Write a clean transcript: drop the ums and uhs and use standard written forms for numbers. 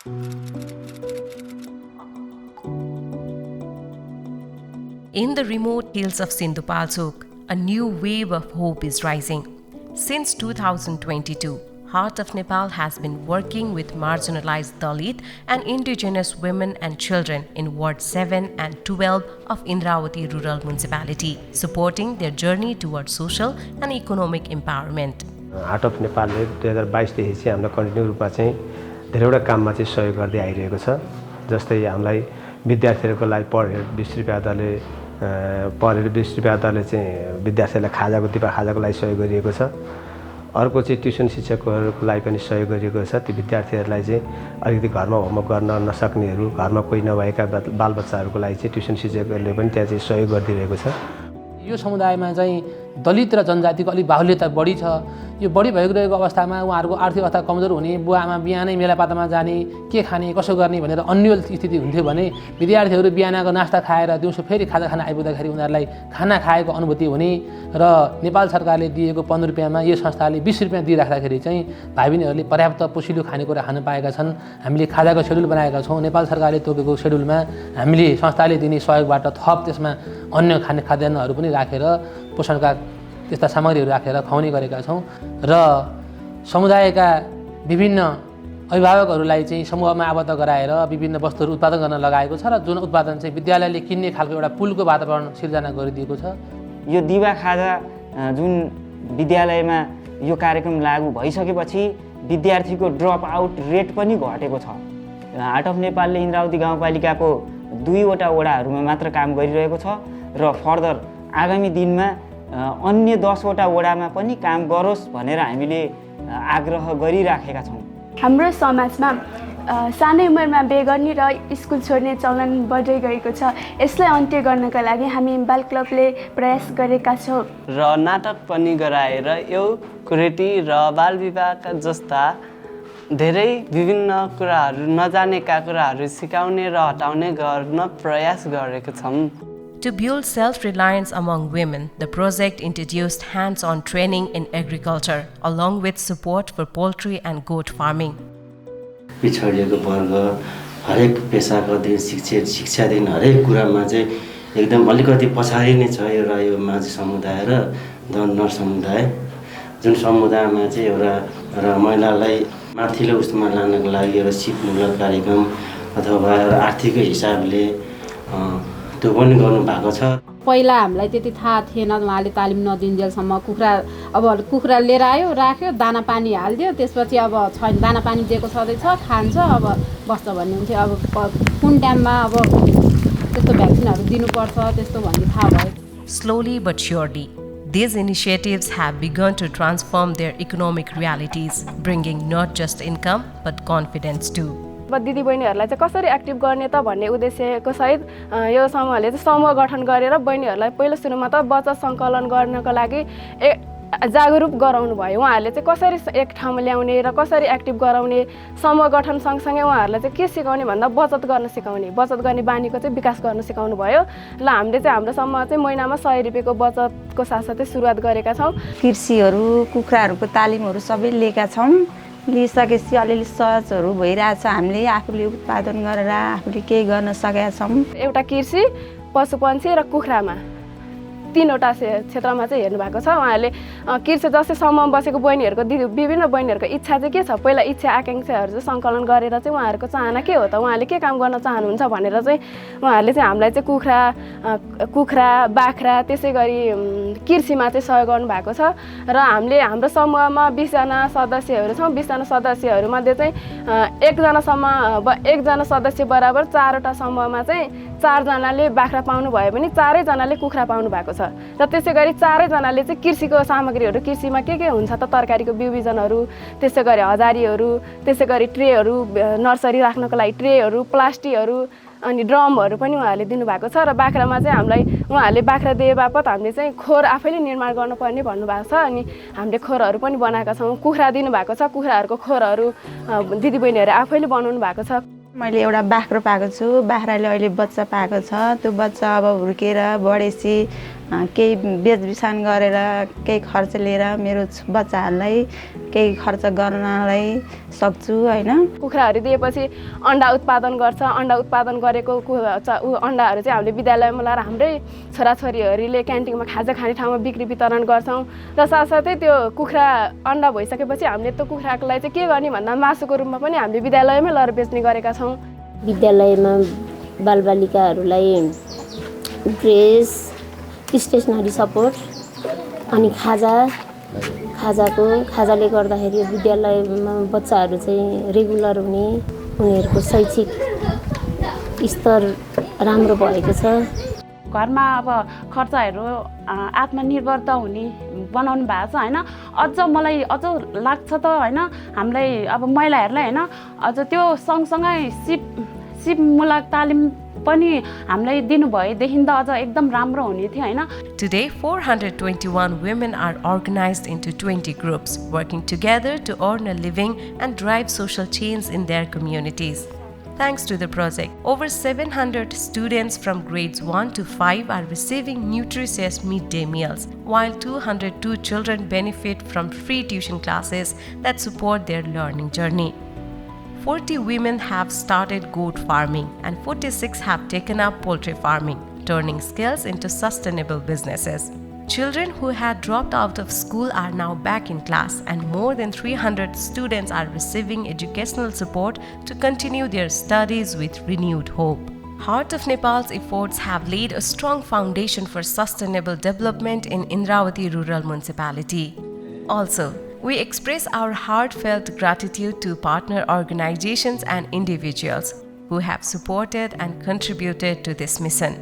In the remote hills of Sindhupalchok, a new wave of hope is rising. Since 2022, Heart of Nepal has been working with marginalized Dalit and indigenous women and children in Ward 7 and 12 of Indravati Rural Municipality, supporting their journey towards social and economic empowerment. Heart of नेपालले 2022 देखि चाहिँ हामीलाई continue रूपमा चाहिँ धेरैवटा काममा चाहिँ सहयोग गर्दै आइरहेको छ। जस्तै हामीलाई विद्यार्थीहरूको लागि पर हेड 20 रुपैयाँ दरले चाहिँ विद्यार्थीहरूलाई खाजाको दिपा खाजाको लागि सहयोग गरिएको छ। अर्को चाहिँ ट्युसन शिक्षकहरूको लागि पनि सहयोग गरिएको छ। ती विद्यार्थीहरूलाई चाहिँ अलिकति घरमा होमवर्क गर्न नसक्नेहरू, घरमा कोही नभएका बालबच्चाहरूको लागि चाहिँ ट्युसन शिक्षकहरूले पनि त्यहाँ चाहिँ सहयोग गरिदिरहेको छ। यो समुदायमा चाहिँ दलित र जनजातिको अलिक बाहुल्यता बढी छ। यो बढी भइरहेको अवस्थामा उहाँहरूको आर्थिक अवस्था कमजोर हुने, बुवा आमा बिहानै मेलापातामा जाने, के खाने कसो गर्ने भनेर अन्यल स्थिति हुन्थ्यो भने विद्यार्थीहरू बिहानको नास्ता खाएर दिउँसो फेरि खाजा खान आइपुग्दाखेरि उनीहरूलाई खाना खाएको अनुभूति हुने र नेपाल सरकारले दिएको 15 रुपैयाँमा यो संस्थाले 20 रुपैयाँ दिइराख्दाखेरि चाहिँ भाइ बहिनीहरूले पर्याप्त पोषिलो खानेकुरा खान पाएका छन्। हामीले खाजाको सेड्युल बनाएका छौँ। नेपाल सरकारले तोकेको सेड्युलमा हामीले संस्थाले दिने सहयोगबाट थप त्यसमा अन्य खाद्यान्नहरू पनि राखेर पोषणका त्यस्ता सामग्रीहरू राखेर खुवाउने गरेका छौँ र समुदायका विभिन्न अभिभावकहरूलाई चाहिँ समूहमा आबद्ध गराएर विभिन्न वस्तुहरू उत्पादन गर्न लगाएको छ र जुन उत्पादन चाहिँ विद्यालयले किन्ने खालको एउटा पुलको वातावरण सिर्जना गरिदिएको छ। यो दिवा खाजा जुन विद्यालयमा यो कार्यक्रम लागू भइसकेपछि विद्यार्थीको ड्रप आउट रेट पनि घटेको छ। हार्ट अफ नेपालले इन्द्रावती गाउँपालिकाको 2वटा वडाहरूमा मात्र काम गरिरहेको छ र फर्दर आगामी दिनमा अन्य 10वटा वडामा पनि काम गरोस् भनेर हामीले आग्रह गरिराखेका छौँ। हाम्रो समाजमा सानै उमेरमा बिहे गर्ने र स्कुल छोड्ने चलन बढ्दै गएको छ। यसलाई अन्त्य गर्नका लागि हामी बाल क्लबले प्रयास गरेका छौँ र नाटक पनि गराएर यो कुरेटी र बाल विवाहका जस्ता धेरै विभिन्न कुराहरू नजानेका कुराहरू सिकाउने र हटाउने गर्न प्रयास गरेका छौँ। To build self-reliance among women, the project introduced hands-on training in agriculture, along with support for poultry and goat farming. पिछडिएको वर्ग हरेक पेसाको दिन शिक्षा दिन हरेक कुरामा चाहिँ एकदम अलिकति पछाडि नै छ एउटा यो माझी समुदाय र दनर समुदाय, जुन समुदायमा चाहिँ एउटा महिलालाई माथिल्लो उस्तमा लानको लागि एउटा सिपमूलक कार्यक्रम अथवा आर्थिक हिसाबले त्यो पनि गर्नु भएको छ। पहिला हामीलाई त्यति थाहा थिएन, उहाँले तालिम नदिन्जेलसम्म कुखुरा लिएर आयो, राख्यो, दाना पानी हालिदियो, त्यसपछि अब छैन दाना पानी दिएको छँदैछ, खान्छ, अब बस्छ भन्ने हुन्थ्यो। अब कुन टाइममा अब त्यस्तो भ्याक्सिनहरू दिनुपर्छ त्यस्तो भन्ने थाहा भयो। Slowly but surely, these initiatives have begun to transform their economic realities, bringing not just income but confidence too. अब दिदीबहिनीहरूलाई चाहिँ कसरी एक्टिभ गर्ने त भन्ने उद्देश्यको सहित यो समूहले चाहिँ समूह गठन गरेर बहिनीहरूलाई पहिलो सुरुमा त बचत सङ्कलन गर्नको लागि जागरुक गराउनु भयो। उहाँहरूले चाहिँ कसरी एक ठाउँमा ल्याउने र कसरी एक्टिभ गराउने, समूह गठन सँगसँगै उहाँहरूलाई चाहिँ के सिकाउने भन्दा बचत गर्न सिकाउने, बचत गर्ने बानीको चाहिँ विकास गर्न सिकाउनु भयो। ल हामीले चाहिँ हाम्रो समूह चाहिँ महिनामा 100 रुपियाँको बचतको साथसाथै सुरुवात गरेका छौँ। कृषिहरू कुखुराहरूको तालिमहरू सबै लिएका छौँ। लिइसकेपछि अलिअलि सहजहरू भइरहेछ। हामीले आफूले उत्पादन गरेर आफूले केही गर्न सकेका छौँ। एउटा कृषि, पशुपन्छी र कुखुरामा 3वटा क्षेत्रमा चाहिँ हेर्नु भएको छ। उहाँहरूले कृषि जस्तै समूहमा बसेको बहिनीहरूको विभिन्न बहिनीहरूको इच्छा चाहिँ के छ, पहिला इच्छा आकाङ्क्षाहरू चाहिँ सङ्कलन गरेर चाहिँ उहाँहरूको चाहना के हो त, उहाँले के काम गर्न चाहनुहुन्छ भनेर चाहिँ उहाँहरूले चाहिँ हामीलाई चाहिँ कुखुरा, बाख्रा त्यसै गरी कृषिमा चाहिँ सहयोग गर्नुभएको छ। र हामीले हाम्रो समूहमा 20 जना सदस्यहरू छौँ। 20 जना सदस्यहरूमध्ये चाहिँ एकजना सदस्य बराबर 4वटा समूहमा चाहिँ 4 जनाले बाख्रा पाउनु भयो भने 4 जनाले कुखुरा पाउनु भएको छ। र त्यसै गरी 4 जनाले चाहिँ कृषिको सामग्रीहरू, कृषिमा के हुन्छ त तरकारीको बिउ बिजनहरू, त्यसै गरी हजारीहरू, त्यसै गरी ट्रेहरू, नर्सरी राख्नको लागि ट्रेहरू, प्लास्टिकहरू अनि ड्रमहरू पनि उहाँहरूले दिनुभएको छ। र बाख्रामा चाहिँ हामीलाई उहाँहरूले बाख्रा दिए बापत हामीले चाहिँ खोर आफैले निर्माण गर्नुपर्ने भन्नुभएको छ। अनि हामीले खोरहरू पनि बनाएका छौँ। कुखुरा दिनुभएको छ, कुखुराहरूको खोरहरू दिदीबहिनीहरूले आफैले बनाउनु भएको छ। मैले एउटा बाख्रो पाएको छु। बाख्राले अहिले बच्चा पाएको छ। त्यो बच्चा अब हुर्केर बढेपछि केही बेचबिखान गरेर केही खर्च लिएर मेरो बच्चाहरूलाई केही खर्च गर्नलाई सक्छु होइन। कुखुराहरू दिएपछि अन्डा उत्पादन गर्छ। अन्डा उत्पादन गरेको अन्डाहरू चाहिँ हामीले विद्यालयमा ल्याएर हाम्रै छोराछोरीहरूले क्यान्टिनमा खाजा खाने ठाउँमा बिक्री वितरण गर्छौँ। र साथसाथै त्यो कुखुरा अन्डा भइसकेपछि हामीले त्यो कुखुरालाई चाहिँ के गर्ने भन्दा मासुको रूपमा पनि हामीले विद्यालयमै लगेर बेच्ने गरेका छौँ। विद्यालयमा बालबालिकाहरूलाई ड्रेस, स्टेसनरी सपोर्ट अनि खाजाले गर्दाखेरि विद्यालयमा बच्चाहरू चाहिँ रेगुलर हुने, उनीहरूको शैक्षिक स्तर राम्रो भएको छ। घरमा अब खर्चहरू आत्मनिर्भरता हुने बनाउनु भएको छ होइन। मलाई अझ लाग्छ त होइन, हामीलाई अब महिलाहरूलाई होइन अझ त्यो सँगसँगै सिपमूलक तालिम पनि हामीलाई दिनुभएदेखि त अझ एकदम राम्रो हुने थियो होइन। Today, 421 women are organized into 20 groups, working together to earn a living and drive social change in their communities. Thanks to the project, over 700 students from grades 1 to 5 are receiving nutritious midday meals, while 202 children benefit from free tuition classes that support their learning journey. 40 women have started goat farming and 46 have taken up poultry farming, turning skills into sustainable businesses. Children who had dropped out of school are now back in class, and more than 300 students are receiving educational support to continue their studies with renewed hope. Heart of Nepal's efforts have laid a strong foundation for sustainable development in Indravati Rural Municipality. Also, we express our heartfelt gratitude to partner organizations and individuals who have supported and contributed to this mission.